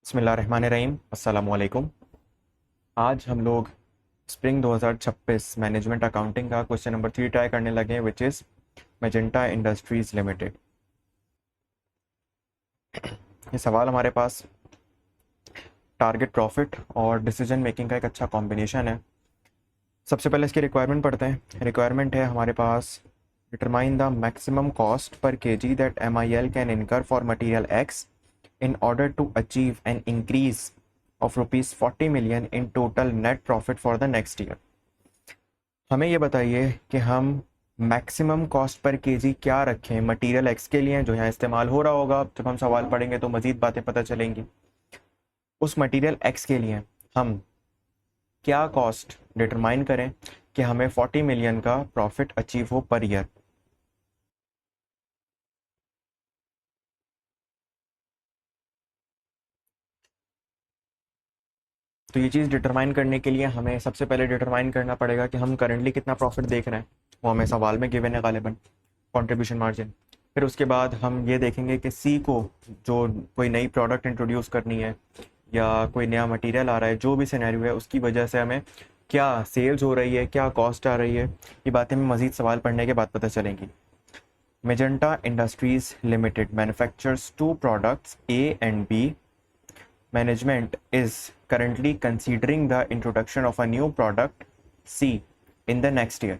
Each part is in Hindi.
बिस्मिल्लाहिर्रहमानिर्रहीम, अस्सलामुअलैकुम। आज हम लोग स्प्रिंग 2026 मैनेजमेंट अकाउंटिंग का क्वेश्चन नंबर 3 ट्राई करने लगे हैं, which is magenta industries limited. ये सवाल हमारे पास टारगेट प्रॉफिट और डिसीजन मेकिंग का एक अच्छा कॉम्बिनेशन है। सबसे पहले इसकी रिक्वायरमेंट पढ़ते हैं। रिक्वायरमेंट है हमारे पास, determine the maximum cost per KG that MIL can incur for material X in order to achieve an increase of rupees 40 million in total net profit for the next year। हमें ये बताइए कि हम मैक्सिमम कॉस्ट पर केजी क्या रखें मटेरियल एक्स के लिए, जो यहाँ इस्तेमाल हो रहा होगा। जब हम सवाल पढ़ेंगे तो मज़ीद बातें पता चलेंगी। उस मटेरियल एक्स के लिए हम क्या कॉस्ट डिटरमाइन करें कि हमें 40 मिलियन का प्रॉफिट अचीव हो पर ईयर। तो ये चीज़ डिटरमाइन करने के लिए हमें सबसे पहले डिटरमाइन करना पड़ेगा कि हम करंटली कितना प्रॉफिट देख रहे हैं। वो हमें सवाल में गिवन है गालिबन, कंट्रीब्यूशन मार्जिन। फिर उसके बाद हम ये देखेंगे कि सी को जो कोई नई प्रोडक्ट इंट्रोड्यूस करनी है या कोई नया मटेरियल आ रहा है, जो भी सिनेरियो है, उसकी वजह से हमें क्या सेल्स हो रही है, क्या कॉस्ट आ रही है। ये बातें हमें मज़ीद सवाल पढ़ने के बाद पता चलेंगी। Magenta Industries Limited manufactures 2 products A and B। Management is currently considering the introduction of a new product C in the next year.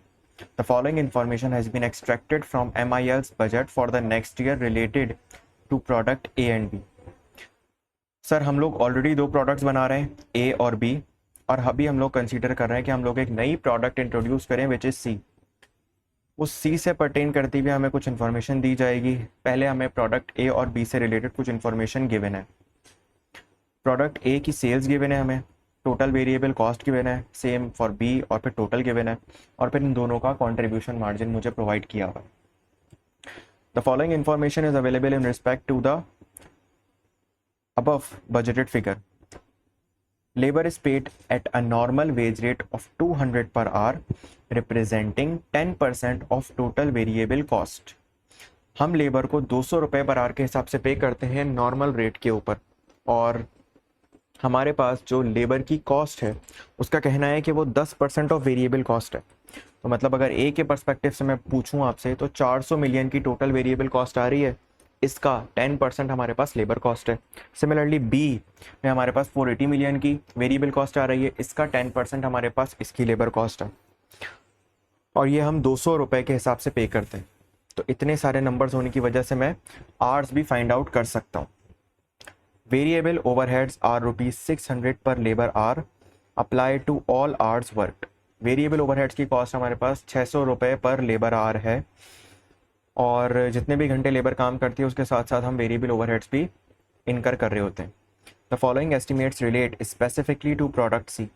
The following information has been extracted from MIL's budget for the next year related to product A and B। Sir, हम लोग ऑलरेडी 2 प्रोडक्ट्स बना रहे हैं, A और B, और अभी हम लोग कंसीडर कर रहे हैं कि हम लोग एक नई प्रोडक्ट इंट्रोड्यूस करें विच इज़ C। उस C से पर्टेन करती हुई हमें कुछ इन्फॉर्मेशन दी जाएगी। पहले हमें प्रोडक्ट A और B से रिलेटेड कुछ इन्फॉर्मेशन गिवन है। प्रोडक्ट ए की सेल्स गिवन है, हमें टोटल वेरिएबल कॉस्ट गिवन है, सेम फॉर बी, और फिर टोटल गिवन है, और फिर इन दोनों का कंट्रीब्यूशन मार्जिन मुझे प्रोवाइड किया हुआ है। The following information is available in respect to the above budgeted figure. Labour is paid at a normal wage rate of 200 per hour representing 10% of total variable cost. हम लेबर को 200 रुपये पर आवर के हिसाब से पे करते हैं नॉर्मल रेट के ऊपर, और हमारे पास जो लेबर की कॉस्ट है उसका कहना है कि वो 10% ऑफ वेरिएबल कॉस्ट है। तो मतलब अगर ए के पर्सपेक्टिव से मैं पूछूं आपसे, तो 400 मिलियन की टोटल वेरिएबल कॉस्ट आ रही है, इसका 10% हमारे पास लेबर कॉस्ट है। सिमिलरली बी में हमारे पास 480 मिलियन की वेरिएबल कॉस्ट आ रही है, इसका 10% हमारे पास इसकी लेबर कॉस्ट है, और ये हम 200 रुपये के हिसाब से पे करते हैं। तो इतने सारे नंबर्स होने की वजह से मैं आवर्स भी फाइंड आउट कर सकता हूँ। Variable overheads are rupees 600 per labor hour applied to all hours worked। Variable overheads की कॉस्ट हमारे पास 600 रुपये पर लेबर आवर है, और जितने भी घंटे लेबर काम करती है उसके साथ साथ हम वेरिएबल ओवरहेड्स भी इनकर कर रहे होते हैं। The following estimates relate specifically to product C.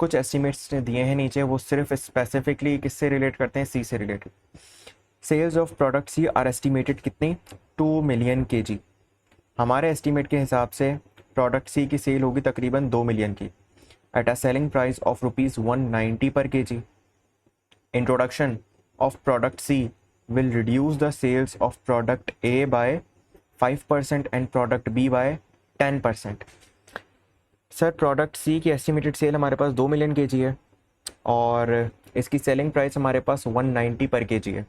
कुछ एस्टिमेट्स दिए हैं नीचे, वो सिर्फ स्पेसिफिकली किससे रिलेट करते हैं, सी से रिलेटेड। Sales of product C are estimated कितनी, 2 मिलियन केजी। हमारे एस्टीमेट के हिसाब से प्रोडक्ट सी की सेल होगी तकरीबन 2 मिलियन की, at a selling price of rupees 190 per kg. Introduction of product C will reduce the sales of product A by 5% and product B by 10%। Sir, product C की एस्टिमेटेड सेल हमारे पास 2 मिलियन केजी है, और इसकी सेलिंग प्राइस हमारे पास 190 पर केजी है।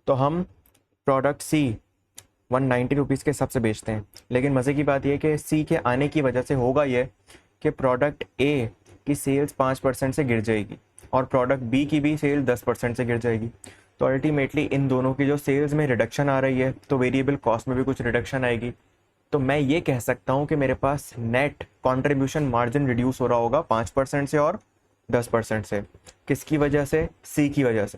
तो हम प्रोडक्ट सी 190 रुपीज़ के हिसाब से बेचते हैं। लेकिन मज़े की बात यह कि सी के आने की वजह से होगा ये कि प्रोडक्ट ए की सेल्स 5% से गिर जाएगी, और प्रोडक्ट बी की भी सेल 10% से गिर जाएगी। तो अल्टीमेटली इन दोनों की जो सेल्स में रिडक्शन आ रही है, तो वेरिएबल कॉस्ट में भी कुछ रिडक्शन आएगी। तो मैं ये कह सकता हूँ कि मेरे पास नेट कॉन्ट्रीब्यूशन मार्जिन रिड्यूस हो रहा होगा 5% से और 10% से। किसकी वजह से, सी की वजह से।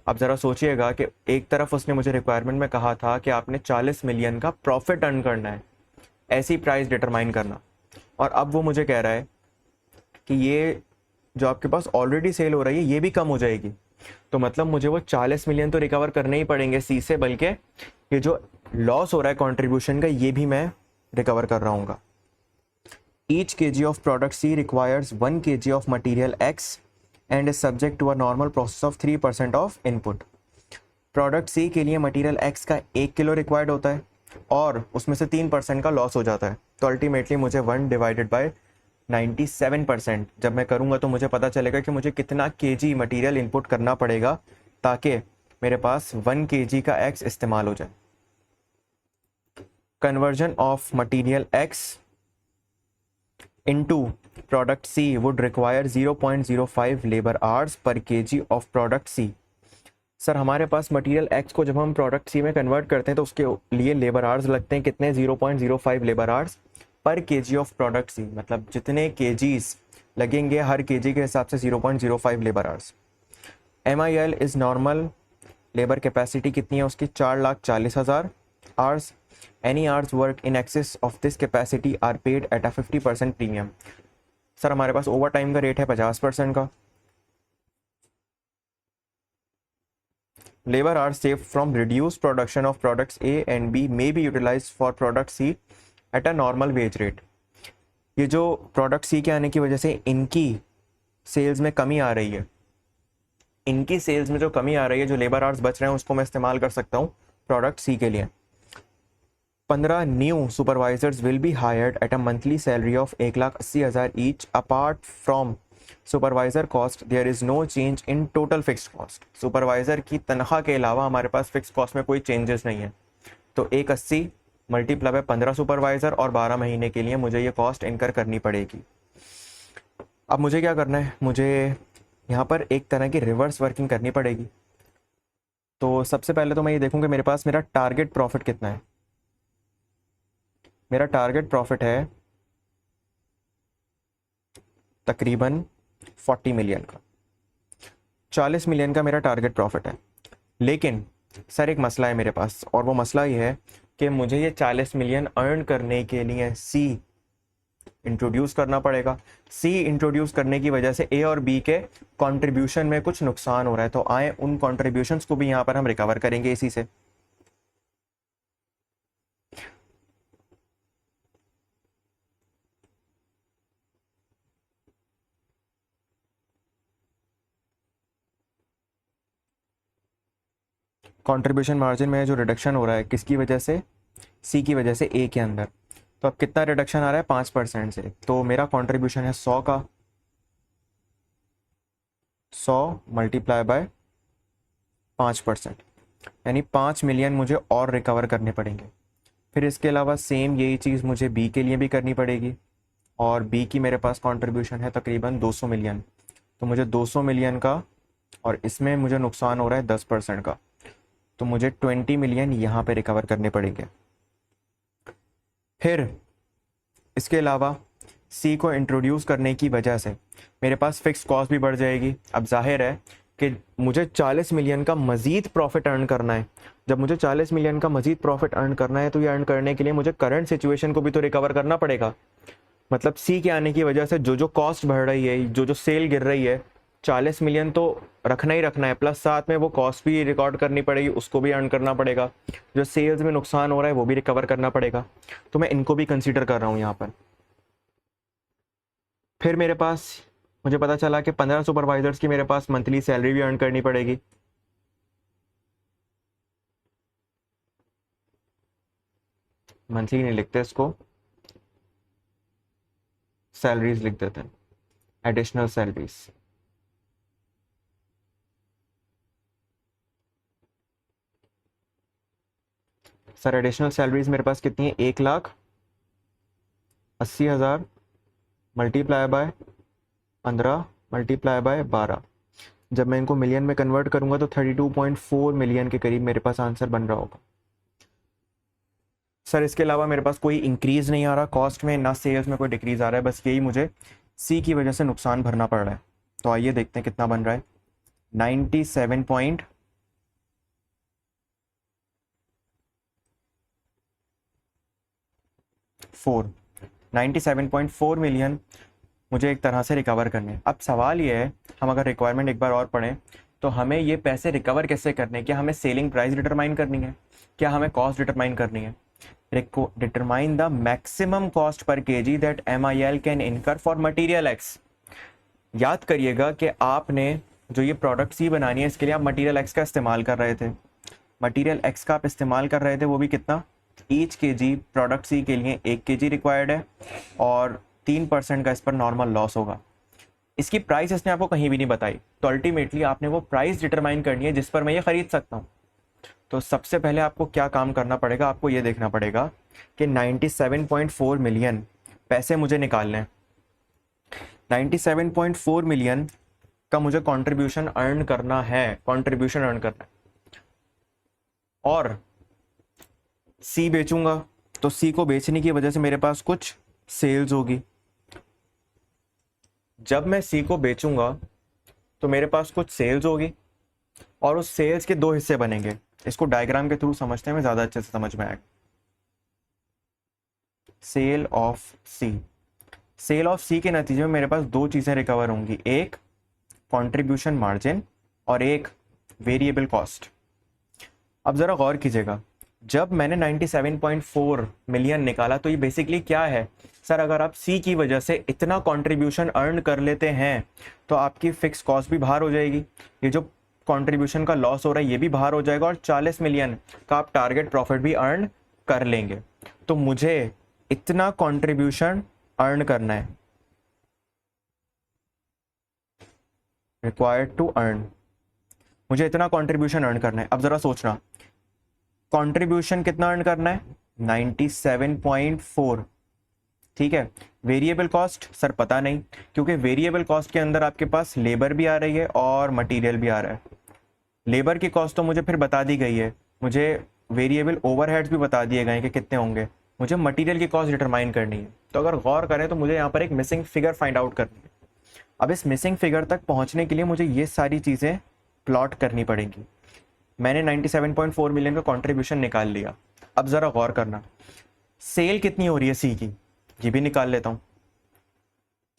अब ज़रा सोचिएगा कि एक तरफ उसने मुझे रिक्वायरमेंट में कहा था कि आपने 40 मिलियन का प्रॉफिट अर्न करना है, ऐसी प्राइस डिटरमाइन करना, और अब वो मुझे कह रहा है कि ये जो आपके पास ऑलरेडी सेल हो रही है ये भी कम हो जाएगी। तो मतलब मुझे वो 40 मिलियन तो रिकवर करने ही पड़ेंगे सी से, बल्कि ये जो लॉस हो रहा है कंट्रीब्यूशन का ये भी मैं रिकवर कर रहा हूँ। Each kg of product C requires 1 kg of material X and is subject to a normal process of 3% of input. Product C के लिए मटेरियल एक्स का 1 किलो रिक्वायर्ड होता है, और उसमें से 3% का लॉस हो जाता है, तो अल्टीमेटली मुझे 1/97% जब मैं करूँगा तो मुझे पता चलेगा कि मुझे कितना केजी मटेरियल इनपुट करना पड़ेगा ताकि मेरे पास 1 केजी का एक्स इस्तेमाल हो जाए। Conversion of material X into product C would require 0.05 labour hours per kg of product C. Sir हमारे पास मटेरियल एक्स को जब हम प्रोडक्ट सी में कन्वर्ट करते हैं तो उसके लिए लेबर आवर्स लगते हैं कितने, 0.05 labour hours per kg of product C, मतलब जितने केजीज लगेंगे हर केजी के हिसाब से 0.05 labour hours. MIL is normal labour capacity कितनी है उसकी, 4,40,000 hours. Any hours work in excess of this capacity are paid at a 50% premium. Sir हमारे पास ओवर टाइम का रेट है 50% का। Labor hours saved from reduced production of products A and B may be utilized for product C at a normal wage rate। ये जो प्रोडक्ट सी के आने की वजह से इनकी सेल्स में कमी आ रही है, इनकी सेल्स में जो कमी आ रही है, जो लेबर आवर्स बच रहे हैं उसको मैं इस्तेमाल कर सकता हूँ प्रोडक्ट सी के लिए। 15 new supervisors will be hired at a monthly salary of 1,80,000 each. Apart from supervisor cost there is no change in total fixed cost. Supervisor की तनख्वाह के अलावा हमारे पास फिक्स कॉस्ट में कोई चेंजेस नहीं है। तो 180 मल्टीप्लाई बाय 15 सुपरवाइजर और 12 महीने के लिए मुझे ये कॉस्ट इनकर करनी पड़ेगी। अब मुझे क्या करना है, मुझे यहाँ पर एक तरह की रिवर्स वर्किंग करनी पड़ेगी। तो सबसे पहले तो मैं ये देखूँ कि मेरे पास मेरा टारगेट प्रॉफिट कितना है। मेरा टारगेट प्रॉफिट है तकरीबन 40 मिलियन का, 40 मिलियन का मेरा टारगेट प्रॉफिट है। लेकिन सर एक मसला है मेरे पास, और वो मसला ये है कि मुझे ये 40 मिलियन अर्न करने के लिए सी इंट्रोड्यूस करना पड़ेगा। सी इंट्रोड्यूस करने की वजह से ए और बी के कंट्रीब्यूशन में कुछ नुकसान हो रहा है, तो आए उन कंट्रीब्यूशंस को भी यहाँ पर हम रिकवर करेंगे इसी से। कंट्रीब्यूशन मार्जिन में जो रिडक्शन हो रहा है किसकी वजह से, सी की वजह से ए के अंदर। तो अब कितना रिडक्शन आ रहा है, 5% से। तो मेरा कंट्रीब्यूशन है 100 का, 100 मल्टीप्लाई बाय 5%, यानी 5 मिलियन मुझे और रिकवर करने पड़ेंगे। फिर इसके अलावा सेम यही चीज़ मुझे बी के लिए भी करनी पड़ेगी, और बी की मेरे पास कंट्रीब्यूशन है तकरीबन 200 मिलियन। तो मुझे 200 मिलियन का, और इसमें मुझे नुकसान हो रहा है 10% का, तो मुझे 20 मिलियन यहाँ पे रिकवर करने पड़ेंगे। फिर इसके अलावा सी को इंट्रोड्यूस करने की वजह से मेरे पास फिक्स कॉस्ट भी बढ़ जाएगी। अब जाहिर है कि मुझे 40 मिलियन का मज़ीद प्रॉफिट अर्न करना है। जब मुझे 40 मिलियन का मज़ीद प्रॉफिट अर्न करना है तो ये अर्न करने के लिए मुझे करंट सिचुएशन को भी तो रिकवर करना पड़ेगा। मतलब सी के आने की वजह से जो जो कॉस्ट बढ़ रही है, जो जो सेल गिर रही है, 40 मिलियन तो रखना ही रखना है, प्लस साथ में वो कॉस्ट भी रिकॉर्ड करनी पड़ेगी, उसको भी अर्न करना पड़ेगा। जो सेल्स में नुकसान हो रहा है वो भी रिकवर करना पड़ेगा। तो मैं इनको भी कंसीडर कर रहा हूँ यहाँ पर। फिर मेरे पास मुझे पता चला कि 15 सुपरवाइजर्स की मेरे पास मंथली सैलरी भी अर्न करनी पड़ेगी। मंथली नहीं लिखते इसको, सैलरीज लिख देते हैं, additional salaries. Sir additional salaries मेरे पास कितनी है, 1,80,000 मल्टीप्लाई बाय 15 मल्टीप्लाई बाय 12। जब मैं इनको मिलियन में कन्वर्ट करूंगा तो 32.4 मिलियन के करीब मेरे पास आंसर बन रहा होगा। सर इसके अलावा मेरे पास कोई इंक्रीज नहीं आ रहा कॉस्ट में, ना सेल्स में कोई डिक्रीज आ रहा है, बस यही मुझे सी की वजह से नुकसान भरना पड़ रहा है। तो आइए देखते हैं कितना बन रहा है। 97.4 मिलियन मुझे एक तरह से रिकवर करने। अब सवाल ये है, हम अगर रिक्वायरमेंट एक बार और पढ़ें तो हमें ये पैसे रिकवर कैसे करने हैं? क्या हमें सेलिंग प्राइस डिटरमाइन करनी है, क्या हमें कॉस्ट डिटरमाइन करनी है? Determine the maximum cost per KG that MIL can incur for material x. याद करिएगा कि आपने जो ये प्रोडक्ट सी बनानी है इसके लिए आप मटेरियल एक्स का इस्तेमाल कर रहे थे। मटेरियल एक्स का आप इस्तेमाल कर रहे थे, वो भी कितना, ईच केजी प्रोडक्ट सी के लिए 1 केजी रिक्वायर्ड है और 3% का इस पर नॉर्मल लॉस होगा। इसकी प्राइस इसने आपको कहीं भी नहीं बताई, तो अल्टीमेटली आपने वो प्राइस डिटरमाइन करनी है जिस पर मैं ये खरीद सकता हूँ। तो सबसे पहले आपको क्या काम करना पड़ेगा, आपको ये देखना पड़ेगा कि 97.4 मिलियन पैसे मुझे निकालने हैं। 97.4 मिलियन का मुझे कंट्रीब्यूशन अर्न करना है, कंट्रीब्यूशन अर्न करना है। और सी बेचूंगा तो सी को बेचने की वजह से मेरे पास कुछ सेल्स होगी। जब मैं सी को बेचूंगा तो मेरे पास कुछ सेल्स होगी और उस सेल्स के दो हिस्से बनेंगे। इसको डायग्राम के थ्रू समझते हैं, मैं ज़्यादा अच्छे से समझ में आएगा। Sale of C, sale of C के नतीजे में मेरे पास दो चीज़ें रिकवर होंगी, एक कंट्रीब्यूशन मार्जिन और एक वेरिएबल कॉस्ट। अब ज़रा गौर कीजिएगा, जब मैंने 97.4 मिलियन निकाला तो ये बेसिकली क्या है सर, अगर आप सी की वजह से इतना कंट्रीब्यूशन अर्न कर लेते हैं तो आपकी फिक्स कॉस्ट भी बाहर हो जाएगी, ये जो कंट्रीब्यूशन का लॉस हो रहा है ये भी बाहर हो जाएगा और 40 मिलियन का आप टारगेट प्रॉफिट भी अर्न कर लेंगे। तो मुझे इतना कंट्रीब्यूशन अर्न करना है, रिक्वायर्ड टू अर्न, मुझे इतना कंट्रीब्यूशन अर्न करना है। अब जरा सोचना, कंट्रीब्यूशन कितना अर्न करना है, 97.4, ठीक है। वेरिएबल कॉस्ट सर पता नहीं, क्योंकि वेरिएबल कॉस्ट के अंदर आपके पास लेबर भी आ रही है और मटेरियल भी आ रहा है। लेबर की कॉस्ट तो मुझे फिर बता दी गई है, मुझे वेरिएबल ओवरहेड्स भी बता दिए गए हैं कि कितने होंगे, मुझे मटेरियल की कॉस्ट डिटरमाइन करनी है। तो अगर गौर करें तो मुझे यहाँ पर एक मिसिंग फिगर फाइंड आउट करनी है। अब इस मिसिंग फिगर तक पहुँचने के लिए मुझे ये सारी चीज़ें प्लॉट करनी पड़ेंगी। मैंने 97.4 मिलियन का कंट्रीब्यूशन निकाल लिया। अब ज़रा गौर करना, सेल कितनी हो रही है सी की, ये भी निकाल लेता हूँ।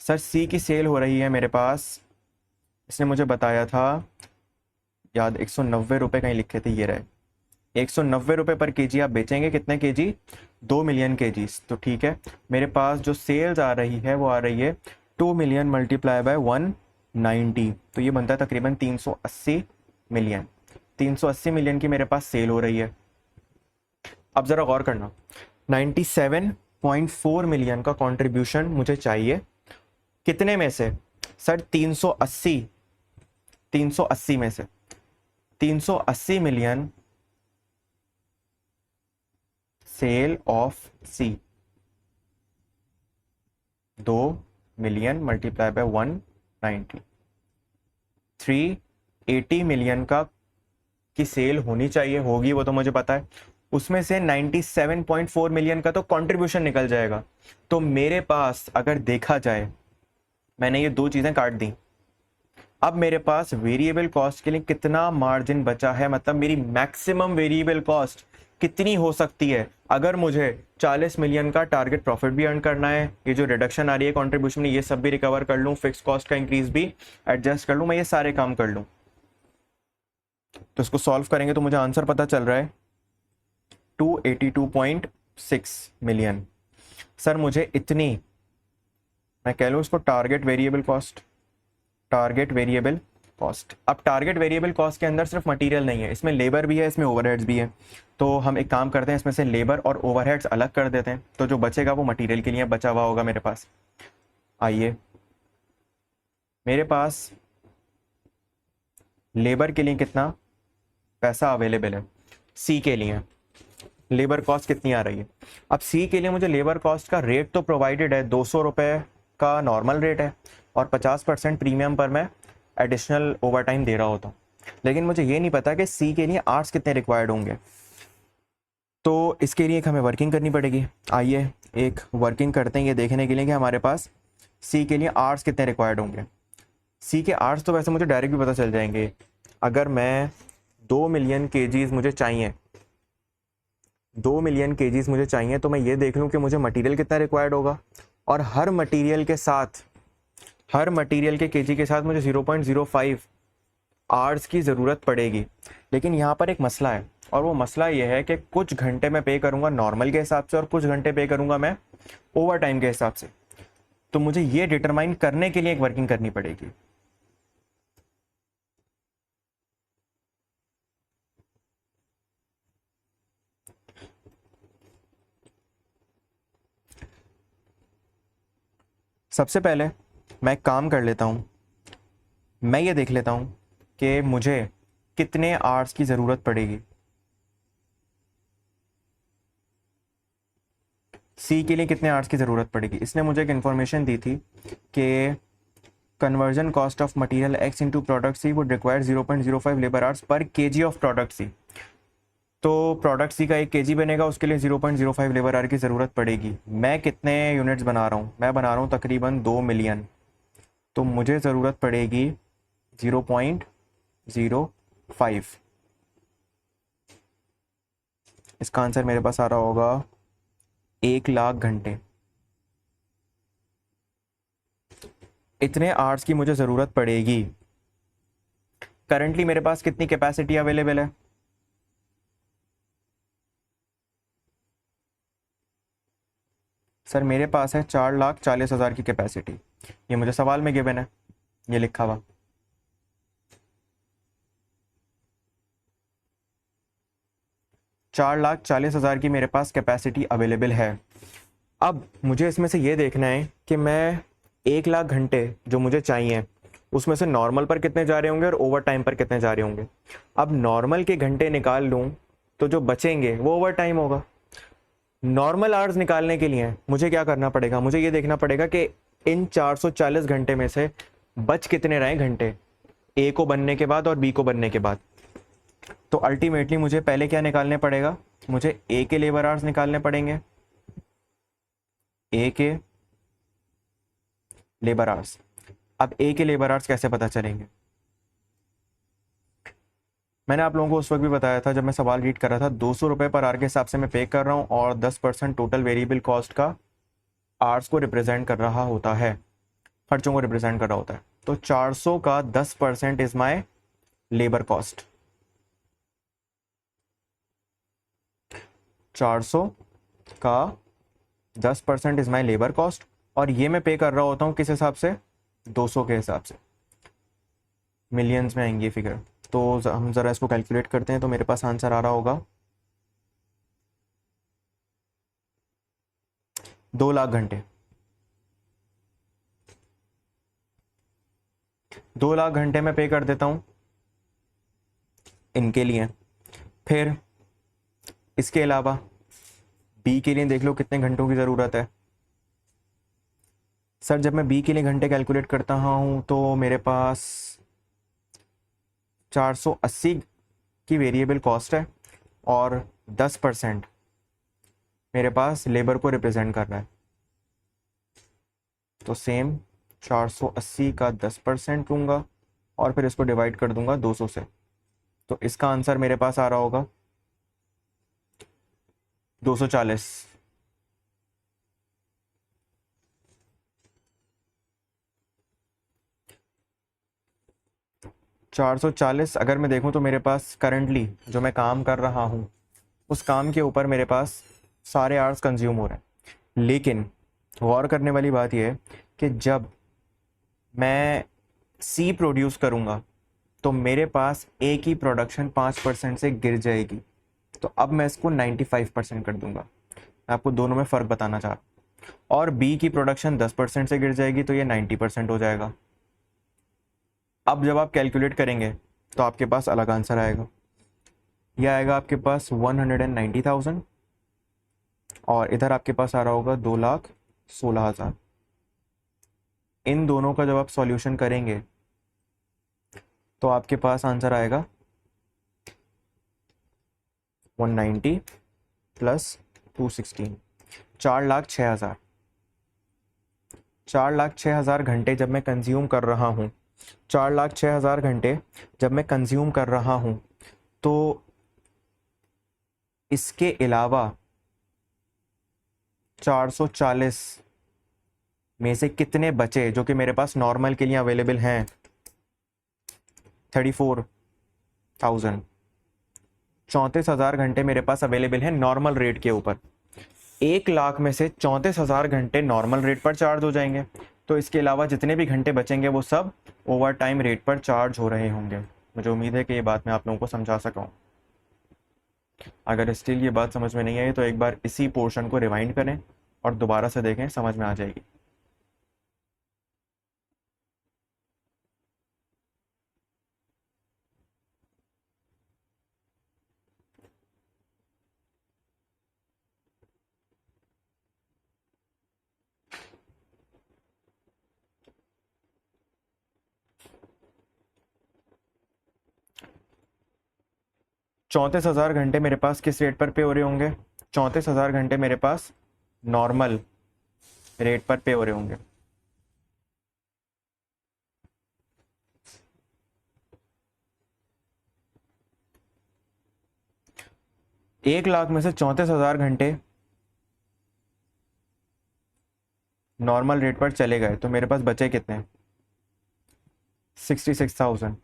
सर सी की सेल हो रही है मेरे पास, इसने मुझे बताया था, याद 190 रुपये कहीं लिखे थे, ये रहे 190 रुपये पर केजी आप बेचेंगे, कितने केजी, 2 मिलियन केजीज। तो ठीक है, मेरे पास जो सेल्स आ रही है वो आ रही है 2 मिलियन मल्टीप्लाई बाय 190, तो ये बनता है तकरीबन 380 मिलियन। 380 मिलियन की मेरे पास सेल हो रही है। अब ज़रा गौर करना, 97.4 मिलियन का कंट्रीब्यूशन मुझे चाहिए, कितने में से सर, 380 में से 380 million sale of C, 2 million multiply by 190, 380 million का की सेल होनी चाहिए, होगी वो तो मुझे पता है। उसमें से 97.4 मिलियन का तो कंट्रीब्यूशन निकल जाएगा। तो मेरे पास अगर देखा जाए, मैंने ये दो चीज़ें काट दी, अब मेरे पास वेरिएबल कॉस्ट के लिए कितना मार्जिन बचा है, मतलब मेरी मैक्सिमम वेरिएबल कॉस्ट कितनी हो सकती है अगर मुझे 40 मिलियन का टारगेट प्रॉफिट भी अर्न करना है, ये जो रिडक्शन आ रही है कंट्रीब्यूशन में ये सब भी रिकवर कर लूँ, फिक्स कॉस्ट का इंक्रीज भी एडजस्ट कर लूँ, मैं ये सारे काम कर लूँ। तो इसको सॉल्व करेंगे तो मुझे आंसर पता चल रहा है 282.6 मिलियन। सर मुझे इतनी, मैं कह लूँ इसको target variable cost, target variable cost. अब टारगेट वेरिएबल कॉस्ट के अंदर सिर्फ मटेरियल नहीं है, इसमें लेबर भी है, इसमें ओवरहेड्स भी है। तो हम एक काम करते हैं, इसमें से लेबर और ओवरहेड्स अलग कर देते हैं, तो जो बचेगा वो मटेरियल के लिए बचा हुआ होगा मेरे पास। आइए, मेरे पास लेबर के लिए कितना पैसा अवेलेबल है, सी के लिए लेबर कॉस्ट कितनी आ रही है। अब सी के लिए मुझे लेबर कॉस्ट का रेट तो प्रोवाइडेड है, 200 रुपये का नॉर्मल रेट है और 50% प्रीमियम पर मैं एडिशनल ओवर टाइम दे रहा होता हूँ। लेकिन मुझे ये नहीं पता कि सी के लिए आर्ट्स कितने रिक्वायर्ड होंगे, तो इसके लिए एक हमें वर्किंग करनी पड़ेगी। आइए एक वर्किंग करते हैं ये देखने के लिए कि हमारे पास सी के लिए आर्ट्स कितने रिक्वायर्ड होंगे। सी के आर्ट्स तो वैसे मुझे डायरेक्ट भी पता चल जाएंगे। अगर मैं 2 मिलियन केजीज मुझे चाहिए, 2 मिलियन केजीज मुझे चाहिए, तो मैं ये देख लूँ कि मुझे मटेरियल कितना रिक्वायर्ड होगा, और हर मटेरियल के साथ, हर मटेरियल के केजी के साथ मुझे 0.05 आवर्स की ज़रूरत पड़ेगी। लेकिन यहाँ पर एक मसला है, और वो मसला ये है कि कुछ घंटे मैं पे करूँगा नॉर्मल के हिसाब से और कुछ घंटे पे करूँगा मैं ओवर टाइम के हिसाब से। तो मुझे ये डिटरमाइन करने के लिए एक वर्किंग करनी पड़ेगी। सबसे पहले मैं एक काम कर लेता हूँ, मैं ये देख लेता हूँ कि मुझे कितने आवर्स की ज़रूरत पड़ेगी। सी के लिए कितने आवर्स की ज़रूरत पड़ेगी। इसने मुझे एक इन्फॉर्मेशन दी थी कि conversion cost of material X into product C would require 0.05 labour hours per kg of product C. तो प्रोडक्ट सी का 1 kg बनेगा, उसके लिए 0.05 लेबर आवर की ज़रूरत पड़ेगी। मैं कितने यूनिट्स बना रहा हूँ, मैं बना रहा हूँ तकरीबन 2 मिलियन। तो मुझे ज़रूरत पड़ेगी 0.05। इसका आंसर मेरे पास आ रहा होगा 1 लाख घंटे। इतने आवर्स की मुझे ज़रूरत पड़ेगी। करंटली मेरे पास कितनी कैपेसिटी अवेलेबल है? सर मेरे पास है 4,40,000 की कैपेसिटी। ये मुझे सवाल में गिवन है, ये लिखा हुआ। $4,40,000 की मेरे पास कैपेसिटी अवेलेबल है। अब मुझे इसमें से ये देखना है कि मैं 1 लाख घंटे जो मुझे चाहिए उसमें से नॉर्मल पर कितने जा रहे होंगे और ओवर टाइम पर कितने जा रहे होंगे। अब नॉर्मल के घंटे निकाल लूँ तो जो बचेंगे वो ओवर टाइम होगा। नॉर्मल आवर्स निकालने के लिए मुझे क्या करना पड़ेगा, मुझे ये देखना पड़ेगा कि इन 440 घंटे में से बच कितने रहे घंटे ए को बनने के बाद और बी को बनने के बाद। तो अल्टीमेटली मुझे पहले क्या निकालने पड़ेगा, मुझे ए के लेबर आवर्स निकालने पड़ेंगे। ए के लेबर आवर्स, अब ए के लेबर आवर्स कैसे पता चलेंगे? मैंने आप लोगों को उस वक्त भी बताया था जब मैं सवाल रीड कर रहा था, 200 रुपये पर आवर के हिसाब से मैं पे कर रहा हूँ और 10% टोटल वेरिएबल कॉस्ट का आवर्स को रिप्रेजेंट कर रहा होता है, खर्चों को रिप्रेजेंट कर रहा होता है। तो 400 का 10% इज माई लेबर कॉस्ट। 400 का 10% इज माई लेबर कॉस्ट, और ये मैं पे कर रहा होता हूँ किस हिसाब से, 200 के हिसाब से। मिलियंस में आएंगी फिगर, तो हम ज़रा इसको कैलकुलेट करते हैं। तो मेरे पास आंसर आ रहा होगा 2 लाख घंटे। 2 लाख घंटे में पे कर देता हूँ इनके लिए। फिर इसके अलावा बी के लिए देख लो कितने घंटों की ज़रूरत है। सर जब मैं बी के लिए घंटे कैलकुलेट करता हूँ तो मेरे पास 480 की वेरिएबल कॉस्ट है और 10% मेरे पास लेबर को रिप्रेजेंट कर रहा है। तो सेम 480 का 10% लूँगा और फिर इसको डिवाइड कर दूंगा 200 से। तो इसका आंसर मेरे पास आ रहा होगा 240। 440 अगर मैं देखूं तो मेरे पास करंटली जो मैं काम कर रहा हूं उस काम के ऊपर मेरे पास सारे आवर्स कंज्यूम हो रहे हैं। लेकिन गौर करने वाली बात यह है कि जब मैं सी प्रोड्यूस करूंगा तो मेरे पास ए की प्रोडक्शन 5% से गिर जाएगी। तो अब मैं इसको 95% कर दूंगा। मैं आपको दोनों में फ़र्क बताना चाह रहा हूँ। और बी की प्रोडक्शन 10% से गिर जाएगी तो ये 90% हो जाएगा। अब जब आप कैलकुलेट करेंगे तो आपके पास अलग आंसर आएगा। यह आएगा आपके पास 190,000 और इधर आपके पास आ रहा होगा 2,16,000। इन दोनों का जब आप सॉल्यूशन करेंगे तो आपके पास आंसर आएगा 190 प्लस 216, 4,06,000। 4,06,000 घंटे जब मैं कंज्यूम कर रहा हूँ, 4,06,000 घंटे जब मैं कंज्यूम कर रहा हूँ तो इसके अलावा 440 में से कितने बचे जो कि मेरे पास नॉर्मल के लिए अवेलेबल हैं? 34,000। 34,000 घंटे मेरे पास अवेलेबल हैं नॉर्मल रेट के ऊपर। 1 लाख में से 34,000 घंटे नॉर्मल रेट पर चार्ज हो जाएंगे। तो इसके अलावा जितने भी घंटे बचेंगे वो सब ओवर टाइम रेट पर चार्ज हो रहे होंगे। मुझे उम्मीद है कि ये बात मैं आप लोगों को समझा सका हूँ। अगर स्टिल ये बात समझ में नहीं आई तो एक बार इसी पोर्शन को रिवाइंड करें और दोबारा से देखें, समझ में आ जाएगी। 34,000 घंटे मेरे पास किस रेट पर पे हो रहे होंगे? 34,000 घंटे मेरे पास नॉर्मल रेट पर पे हो रहे होंगे। एक लाख में से 34,000 घंटे नॉर्मल रेट पर चले गए तो मेरे पास बचे कितने? 66,000।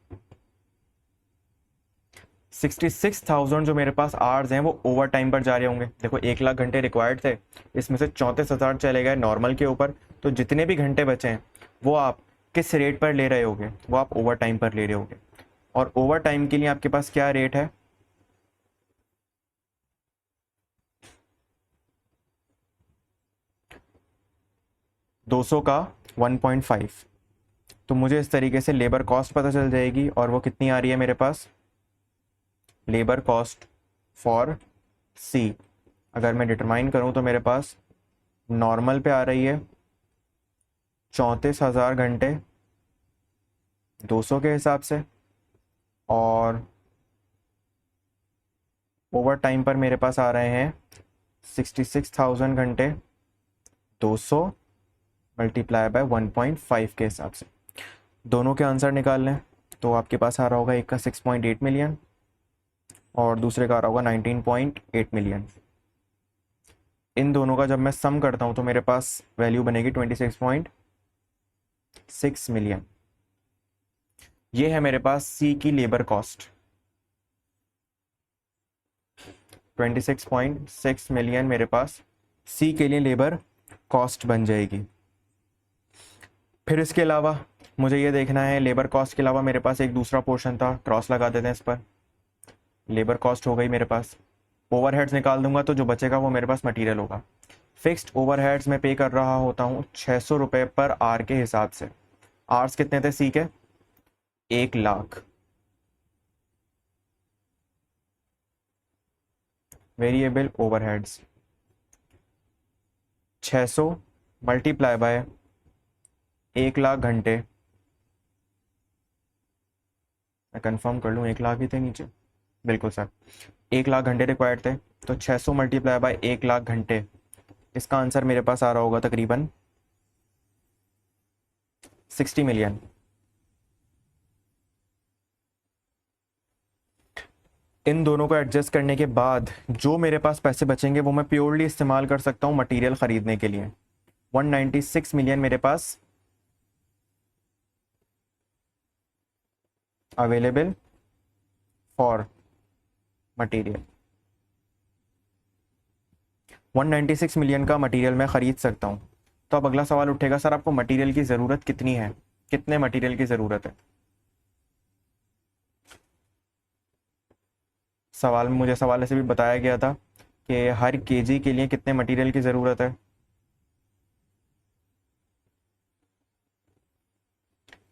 66,000 जो मेरे पास आवर्स हैं वो ओवर टाइम पर जा रहे होंगे। देखो 1 लाख घंटे रिक्वायर्ड थे, इसमें से 34,000 चले गए नॉर्मल के ऊपर, तो जितने भी घंटे बचे हैं वो आप किस रेट पर ले रहे होगे? वो आप ओवर टाइम पर ले रहे होगे। और ओवर टाइम के लिए आपके पास क्या रेट है? 200 का 1.5। तो मुझे इस तरीके से लेबर कॉस्ट पता चल जाएगी, और वो कितनी आ रही है मेरे पास? लेबर कॉस्ट फॉर सी अगर मैं डिटरमाइन करूं तो मेरे पास नॉर्मल पे आ रही है 34,000 घंटे 200 के हिसाब से, और ओवर टाइम पर मेरे पास आ रहे हैं 66,000 घंटे 200 मल्टीप्लाई बाय 1.5 के हिसाब से। दोनों के आंसर निकाल लें तो आपके पास आ रहा होगा, एक का 6.8 मिलियन और दूसरे का आ रहा होगा 19.8 मिलियन। इन दोनों का जब मैं सम करता हूं तो मेरे पास वैल्यू बनेगी 26.6 मिलियन। ये है मेरे पास सी की लेबर कॉस्ट, 26.6 मिलियन मेरे पास सी के लिए लेबर कॉस्ट बन जाएगी। फिर इसके अलावा मुझे ये देखना है, लेबर कॉस्ट के अलावा मेरे पास एक दूसरा पोर्शन था, क्रॉस लगा देते हैं इस पर। लेबर कॉस्ट हो गई मेरे पास, ओवरहेड्स निकाल दूंगा तो जो बचेगा वो मेरे पास मटेरियल होगा। फिक्स्ड ओवरहेड्स में पे कर रहा होता हूँ 600 रुपये पर आर के हिसाब से। आर्स कितने थे सी के? 1 lakh. Variable overheads 600 multiply by 1 lakh घंटे। मैं कंफर्म कर लूँ, 1 लाख ही थे नीचे, बिल्कुल सर 1 लाख घंटे रिक्वायर्ड थे, तो 600 मल्टीप्लाई बाय 1 लाख घंटे, इसका आंसर मेरे पास आ रहा होगा तकरीबन 60 मिलियन। इन दोनों को एडजस्ट करने के बाद जो मेरे पास पैसे बचेंगे वो मैं प्योरली इस्तेमाल कर सकता हूँ मटेरियल खरीदने के लिए। 196 मिलियन मेरे पास अवेलेबल फॉर मटेरियल। 196 मिलियन का मटेरियल मैं खरीद सकता हूँ। तो अब अगला सवाल उठेगा, सर आपको मटेरियल की ज़रूरत कितनी है, कितने मटेरियल की ज़रूरत है? सवाल में मुझे सवाल से भी बताया गया था कि हर केजी के लिए कितने मटेरियल की ज़रूरत है।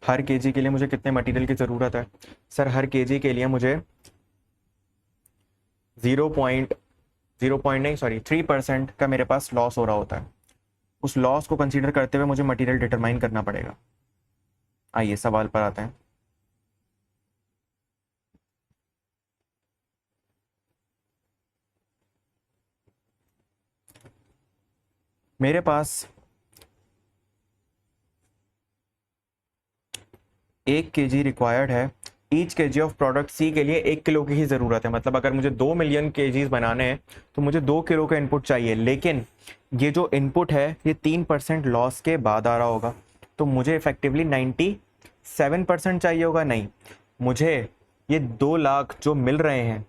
हर केजी के लिए मुझे कितने मटेरियल की ज़रूरत है? सर हर केजी के लिए मुझे 3% का मेरे पास लॉस हो रहा होता है। उस लॉस को कंसीडर करते हुए मुझे मटेरियल डिटरमाइन करना पड़ेगा। आइए सवाल पर आते हैं। मेरे पास 1 केजी रिक्वायर्ड है। Each kg of product C के लिए 1 किलो की ही ज़रूरत है। मतलब अगर मुझे 2 मिलियन केजीज बनाने हैं तो मुझे 2 किलो का इनपुट चाहिए, लेकिन ये जो इनपुट है ये 3% लॉस के बाद आ रहा होगा, तो मुझे इफेक्टिवली 97% चाहिए होगा। नहीं, मुझे ये 2 लाख जो मिल रहे हैं,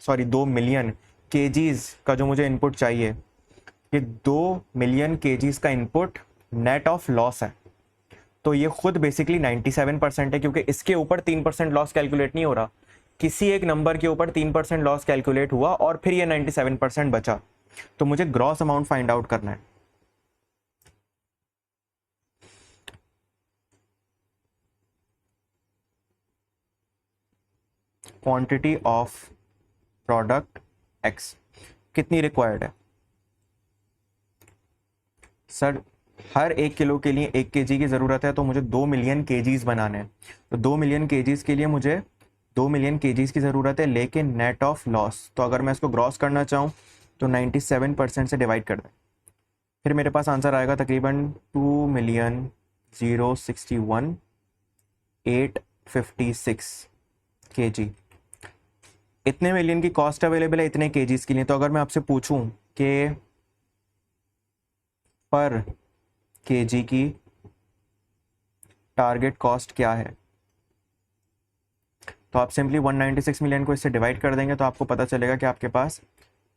सॉरी 2 मिलियन केजीज का जो मुझे इनपुट चाहिए, ये 2 मिलियन केजीज का इनपुट नेट ऑफ लॉस है। तो ये खुद बेसिकली 97% है, क्योंकि इसके ऊपर 3% लॉस कैलकुलेट नहीं हो रहा, किसी एक नंबर के ऊपर 3% लॉस कैलकुलेट हुआ और फिर ये 97% बचा। तो मुझे ग्रॉस अमाउंट फाइंड आउट करना है। क्वांटिटी ऑफ प्रोडक्ट एक्स कितनी रिक्वायर्ड है? सर हर 1 किलो के लिए 1 केजी की ज़रूरत है, तो मुझे 2 मिलियन केजीज बनाने हैं। तो 2 मिलियन केजीज के लिए मुझे 2 मिलियन केजीज़ की ज़रूरत है लेकिन नेट ऑफ लॉस, तो अगर मैं इसको ग्रॉस करना चाहूँ तो 97% से डिवाइड कर दें, फिर मेरे पास आंसर आएगा तकरीबन 2,061,856 केजी। इतने मिलियन की कॉस्ट अवेलेबल है इतने केजीज़ के लिए। तो अगर मैं आपसे पूछूं कि पर केजी की टारगेट कॉस्ट क्या है, तो आप सिंपली 196 मिलियन को इससे डिवाइड कर देंगे तो आपको पता चलेगा कि आपके पास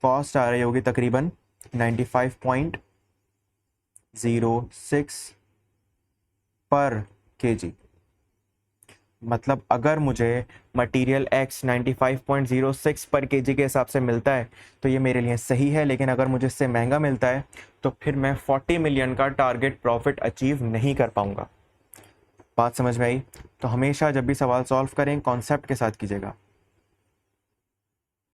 कॉस्ट आ रही होगी तकरीबन 95.06 पर केजी। मतलब अगर मुझे मटेरियल एक्स 95.06 पर केजी के हिसाब से मिलता है तो ये मेरे लिए सही है, लेकिन अगर मुझे इससे महंगा मिलता है तो फिर मैं 40 मिलियन का टारगेट प्रॉफिट अचीव नहीं कर पाऊंगा। बात समझ में आई? तो हमेशा जब भी सवाल सॉल्व करें कॉन्सेप्ट के साथ कीजिएगा।